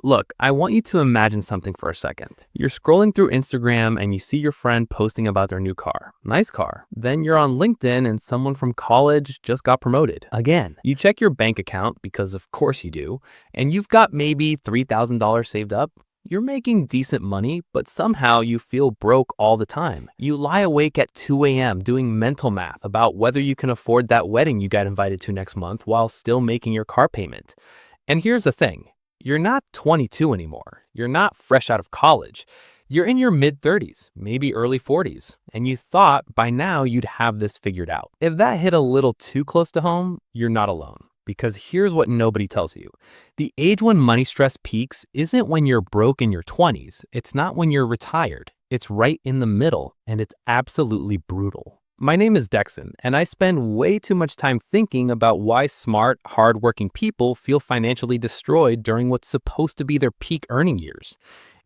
Look, I want you to imagine something for a second. You're scrolling through Instagram and you see your friend posting about their new car. Nice car. Then you're on LinkedIn and someone from college just got promoted. Again, you check your bank account because of course you do, and you've got maybe $3,000 saved up. You're making decent money, but somehow you feel broke all the time. You lie awake at 2 a.m. doing mental math about whether you can afford that wedding you got invited to next month while still making your car payment. And here's the thing. You're not 22 anymore. You're not fresh out of college. You're in your mid-30s, maybe early 40s, and you thought by now you'd have this figured out. If that hit a little too close to home, you're not alone. Because here's what nobody tells you. The age when money stress peaks isn't when you're broke in your 20s. It's not when you're retired. It's right in the middle, and it's absolutely brutal. My name is Dexon, and I spend way too much time thinking about why smart, hardworking people feel financially destroyed during what's supposed to be their peak earning years.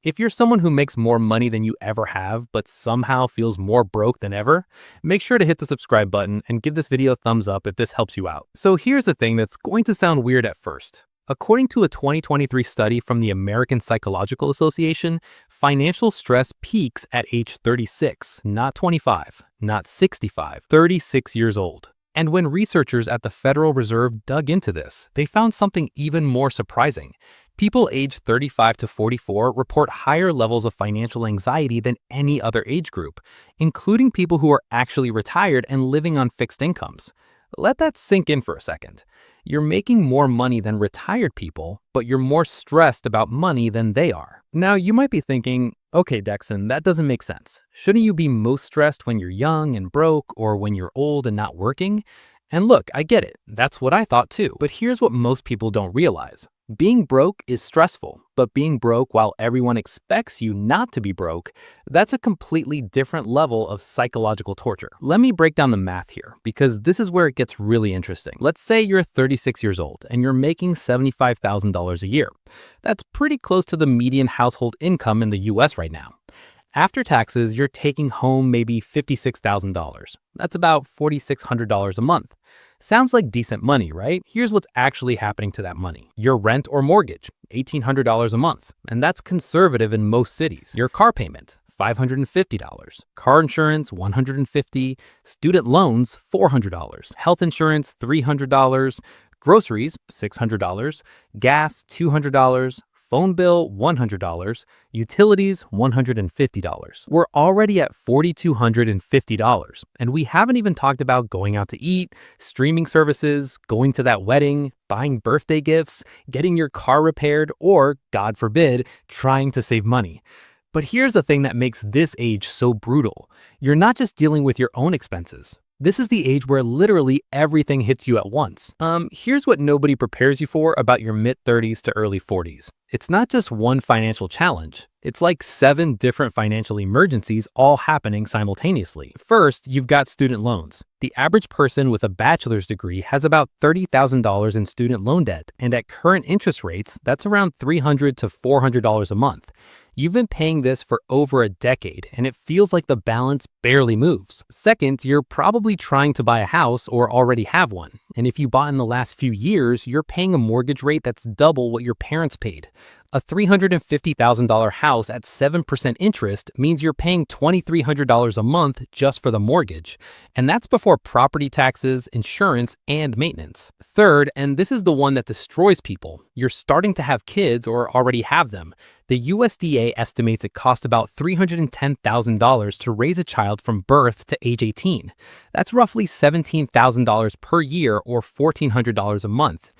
If you're someone who makes more money than you ever have, but somehow feels more broke than ever, make sure to hit the subscribe button and give this video a thumbs up if this helps you out. So here's the thing that's going to sound weird at first. According to a 2023 study from the American Psychological Association, financial stress peaks at age 36, not 25, not 65, 36 years old. And when researchers at the Federal Reserve dug into this, they found something even more surprising. People aged 35 to 44 report higher levels of financial anxiety than any other age group, including people who are actually retired and living on fixed incomes. Let that sink in for a second. You're making more money than retired people, but you're more stressed about money than they are. Now, you might be thinking, okay, Dexon, that doesn't make sense. Shouldn't you be most stressed when you're young and broke or when you're old and not working? And look, I get it. That's what I thought too. But here's what most people don't realize. Being broke is stressful, but being broke while everyone expects you not to be broke, that's a completely different level of psychological torture. Let me break down the math here, because this is where it gets really interesting. Let's say you're 36 years old and you're making $75,000 a year. That's pretty close to the median household income in the US right now. After taxes, you're taking home maybe $56,000. That's about $4,600 a month. Sounds like decent money, right? Here's what's actually happening to that money. Your rent or mortgage, $1,800 a month, and that's conservative in most cities. Your car payment, $550. Car insurance, $150. Student loans, $400. Health insurance, $300. Groceries, $600. Gas, $200. Phone bill, $100, utilities, $150. We're already at $4,250, and we haven't even talked about going out to eat, streaming services, going to that wedding, buying birthday gifts, getting your car repaired, or, God forbid, trying to save money. But here's the thing that makes this age so brutal. You're not just dealing with your own expenses. This is the age where literally everything hits you at once. Here's what nobody prepares you for about your mid-30s to early 40s. It's not just one financial challenge. It's like 7 different financial emergencies all happening simultaneously. First, you've got student loans. The average person with a bachelor's degree has about $30,000 in student loan debt, and at current interest rates, that's around $300 to $400 a month. You've been paying this for over a decade, and it feels like the balance barely moves. Second, you're probably trying to buy a house or already have one. And if you bought in the last few years, you're paying a mortgage rate that's double what your parents paid. A $350,000 house at 7% interest means you're paying $2,300 a month just for the mortgage. And that's before property taxes, insurance, and maintenance. Third, and this is the one that destroys people, you're starting to have kids or already have them. The USDA estimates it costs about $310,000 to raise a child from birth to age 18. That's roughly $17,000 per year or $1,400 a month.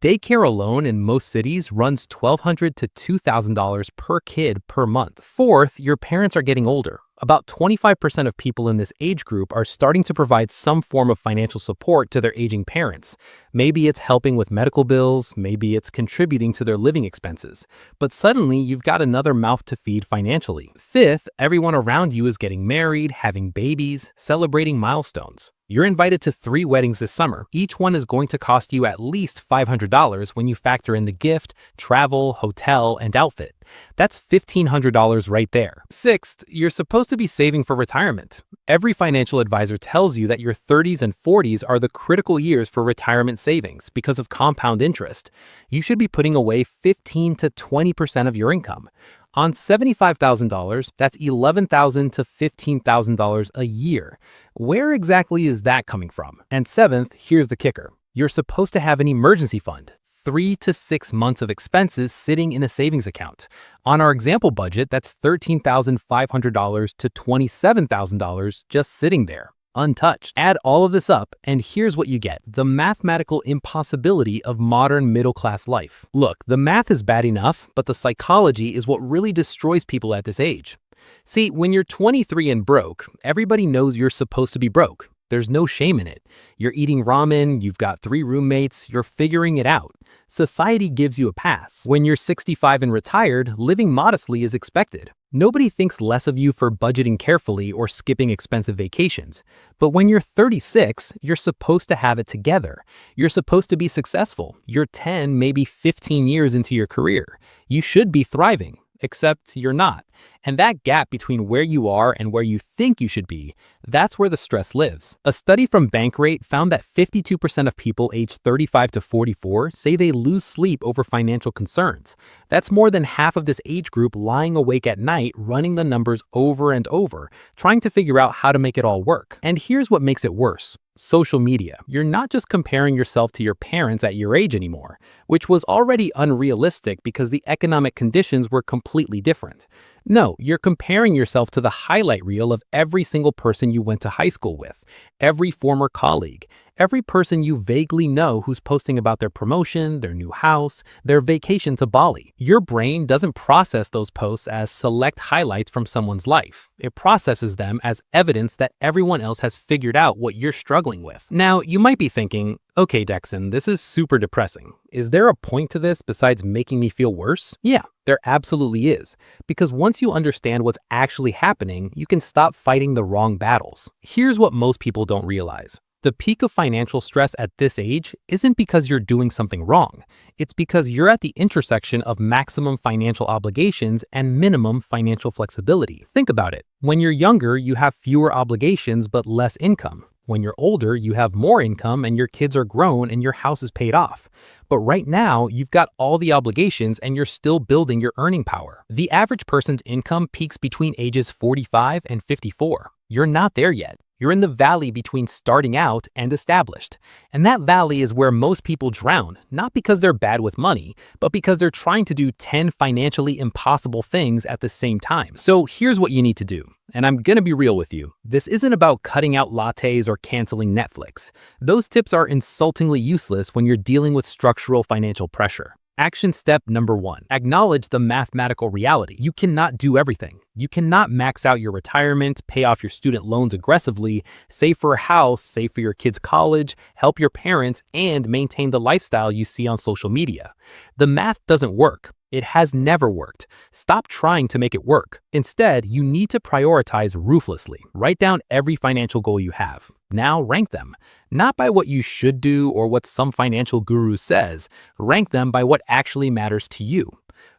Daycare alone in most cities runs $1,200 to $2,000 per kid per month. Fourth, your parents are getting older. About 25% of people in this age group are starting to provide some form of financial support to their aging parents. Maybe it's helping with medical bills, maybe it's contributing to their living expenses. But suddenly, you've got another mouth to feed financially. Fifth, everyone around you is getting married, having babies, celebrating milestones. You're invited to 3 weddings this summer. Each one is going to cost you at least $500 when you factor in the gift, travel, hotel, and outfit. That's $1,500 right there. Sixth, you're supposed to be saving for retirement. Every financial advisor tells you that your 30s and 40s are the critical years for retirement savings because of compound interest. You should be putting away 15 to 20% of your income. On $75,000, that's $11,000 to $15,000 a year. Where exactly is that coming from? And seventh, here's the kicker. You're supposed to have an emergency fund. 3 to 6 months of expenses sitting in a savings account. On our example budget, that's $13,500 to $27,000 just sitting there, untouched. Add all of this up, and here's what you get: the mathematical impossibility of modern middle-class life. Look, the math is bad enough, but the psychology is what really destroys people at this age. See, when you're 23 and broke, everybody knows you're supposed to be broke. There's no shame in it. You're eating ramen, you've got 3 roommates, you're figuring it out. Society gives you a pass. When you're 65 and retired, living modestly is expected. Nobody thinks less of you for budgeting carefully or skipping expensive vacations. But when you're 36, you're supposed to have it together. You're supposed to be successful. You're 10, maybe 15 years into your career. You should be thriving, except you're not. And that gap between where you are and where you think you should be, that's where the stress lives. A study from Bankrate found that 52% of people aged 35 to 44 say they lose sleep over financial concerns. That's more than half of this age group lying awake at night running the numbers over and over, trying to figure out how to make it all work. And here's what makes it worse. Social media. You're not just comparing yourself to your parents at your age anymore, which was already unrealistic because the economic conditions were completely different. No, you're comparing yourself to the highlight reel of every single person you went to high school with, every former colleague, every person you vaguely know who's posting about their promotion, their new house, their vacation to Bali. Your brain doesn't process those posts as select highlights from someone's life. It processes them as evidence that everyone else has figured out what you're struggling with. Now, you might be thinking, okay, Dexon, this is super depressing. Is there a point to this besides making me feel worse? Yeah, there absolutely is. Because once you understand what's actually happening, you can stop fighting the wrong battles. Here's what most people don't realize. The peak of financial stress at this age isn't because you're doing something wrong. It's because you're at the intersection of maximum financial obligations and minimum financial flexibility. Think about it. When you're younger, you have fewer obligations but less income. When you're older, you have more income and your kids are grown and your house is paid off. But right now, you've got all the obligations and you're still building your earning power. The average person's income peaks between ages 45 and 54. You're not there yet. You're in the valley between starting out and established. And that valley is where most people drown, not because they're bad with money, but because they're trying to do 10 financially impossible things at the same time. So here's what you need to do. And I'm gonna be real with you. This isn't about cutting out lattes or canceling Netflix. Those tips are insultingly useless when you're dealing with structural financial pressure. Action step number 1, acknowledge the mathematical reality. You cannot do everything. You cannot max out your retirement, pay off your student loans aggressively, save for a house, save for your kids' college, help your parents, and maintain the lifestyle you see on social media. The math doesn't work. It has never worked. Stop trying to make it work. Instead, you need to prioritize ruthlessly. Write down every financial goal you have. Now rank them. Not by what you should do or what some financial guru says. Rank them by what actually matters to you.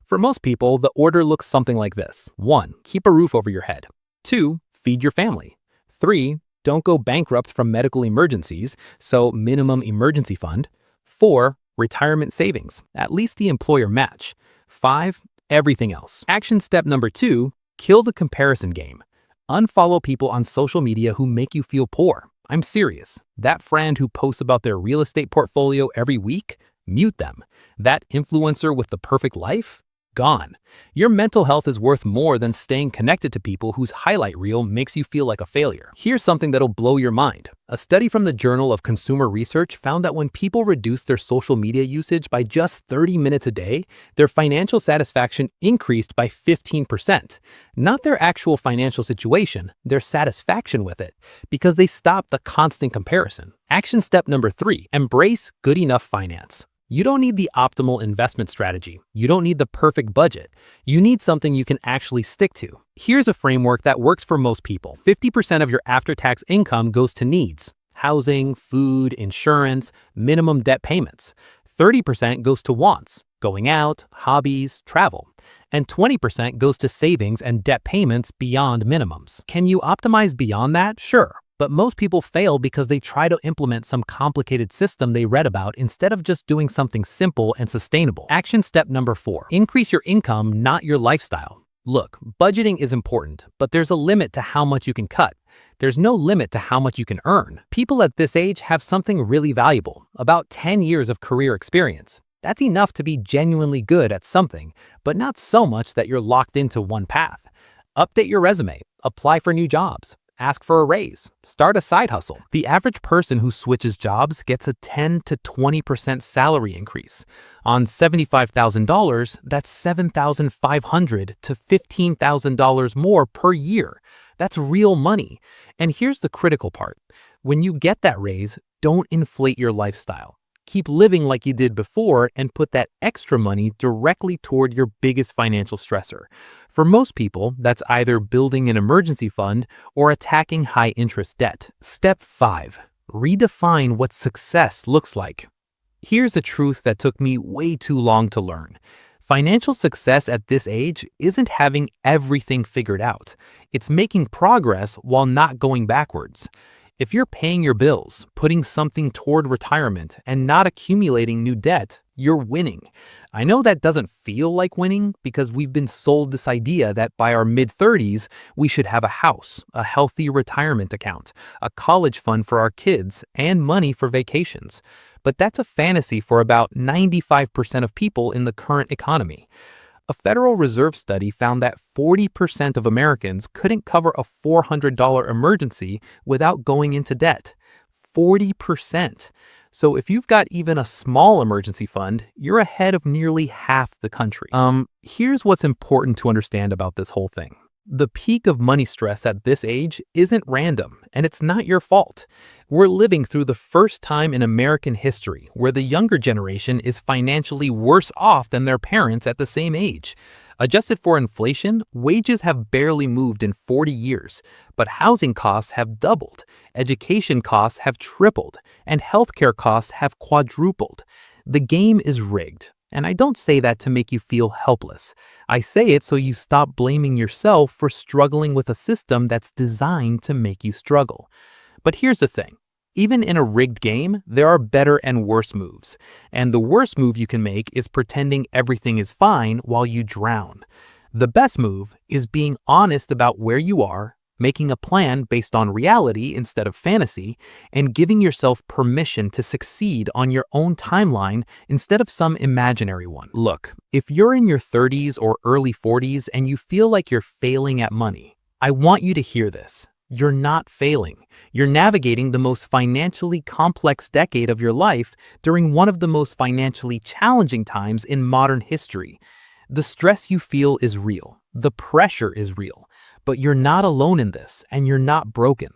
For most people, the order looks something like this. 1. Keep a roof over your head. 2. Feed your family. 3. Don't go bankrupt from medical emergencies, so minimum emergency fund. 4. Retirement savings, at least the employer match. 5. Everything else. Action step number 2, kill the comparison game. Unfollow people on social media who make you feel poor. I'm serious. That friend who posts about their real estate portfolio every week, mute them. That influencer with the perfect life, gone. Your mental health is worth more than staying connected to people whose highlight reel makes you feel like a failure. Here's something that'll blow your mind. A study from the Journal of Consumer Research found that when people reduced their social media usage by just 30 minutes a day, their financial satisfaction increased by 15%. Not their actual financial situation, their satisfaction with it, because they stopped the constant comparison. Action step number 3, embrace good enough finance. You don't need the optimal investment strategy. You don't need the perfect budget. You need something you can actually stick to. Here's a framework that works for most people. 50% of your after-tax income goes to needs. housing, food, insurance, minimum debt payments. 30% goes to wants, going out, hobbies, travel. And 20% goes to savings and debt payments beyond minimums. Can you optimize beyond that? Sure. But most people fail because they try to implement some complicated system they read about instead of just doing something simple and sustainable. Action step number 4. Increase your income, not your lifestyle. Look, budgeting is important, but there's a limit to how much you can cut. There's no limit to how much you can earn. People at this age have something really valuable, about 10 years of career experience. That's enough to be genuinely good at something, but not so much that you're locked into one path. Update your resume, apply for new jobs, ask for a raise, start a side hustle. The average person who switches jobs gets a 10 to 20% salary increase. On $75,000, that's $7,500 to $15,000 more per year. That's real money. And here's the critical part. When you get that raise, don't inflate your lifestyle. Keep living like you did before and put that extra money directly toward your biggest financial stressor. For most people, that's either building an emergency fund or attacking high-interest debt. Step 5. Redefine what success looks like. Here's a truth that took me way too long to learn. Financial success at this age isn't having everything figured out. It's making progress while not going backwards. If you're paying your bills, putting something toward retirement, and not accumulating new debt, you're winning. I know that doesn't feel like winning because we've been sold this idea that by our mid-30s, we should have a house, a healthy retirement account, a college fund for our kids, and money for vacations. But that's a fantasy for about 95% of people in the current economy. A Federal Reserve study found that 40% of Americans couldn't cover a $400 emergency without going into debt. 40%. So if you've got even a small emergency fund, you're ahead of nearly half the country. Here's what's important to understand about this whole thing. The peak of money stress at this age isn't random, and it's not your fault. We're living through the first time in American history where the younger generation is financially worse off than their parents at the same age. Adjusted for inflation, wages have barely moved in 40 years, but housing costs have doubled, education costs have tripled, and healthcare costs have quadrupled. The game is rigged. And I don't say that to make you feel helpless. I say it so you stop blaming yourself for struggling with a system that's designed to make you struggle. But here's the thing. Even in a rigged game, there are better and worse moves. And the worst move you can make is pretending everything is fine while you drown. The best move is being honest about where you are, making a plan based on reality instead of fantasy, and giving yourself permission to succeed on your own timeline instead of some imaginary one. Look, if you're in your 30s or early 40s and you feel like you're failing at money, I want you to hear this. You're not failing. You're navigating the most financially complex decade of your life during one of the most financially challenging times in modern history. The stress you feel is real. The pressure is real. But you're not alone in this, and you're not broken.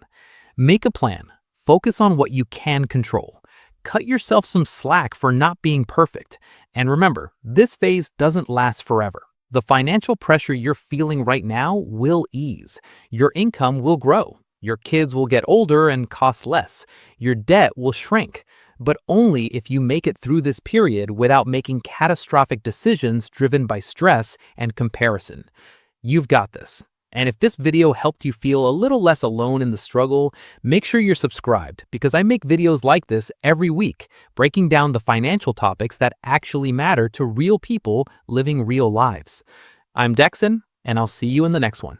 Make a plan. Focus on what you can control. Cut yourself some slack for not being perfect. And remember, this phase doesn't last forever. The financial pressure you're feeling right now will ease. Your income will grow. Your kids will get older and cost less. Your debt will shrink. But only if you make it through this period without making catastrophic decisions driven by stress and comparison. You've got this. And if this video helped you feel a little less alone in the struggle, make sure you're subscribed because I make videos like this every week, breaking down the financial topics that actually matter to real people living real lives. I'm Dexon, and I'll see you in the next one.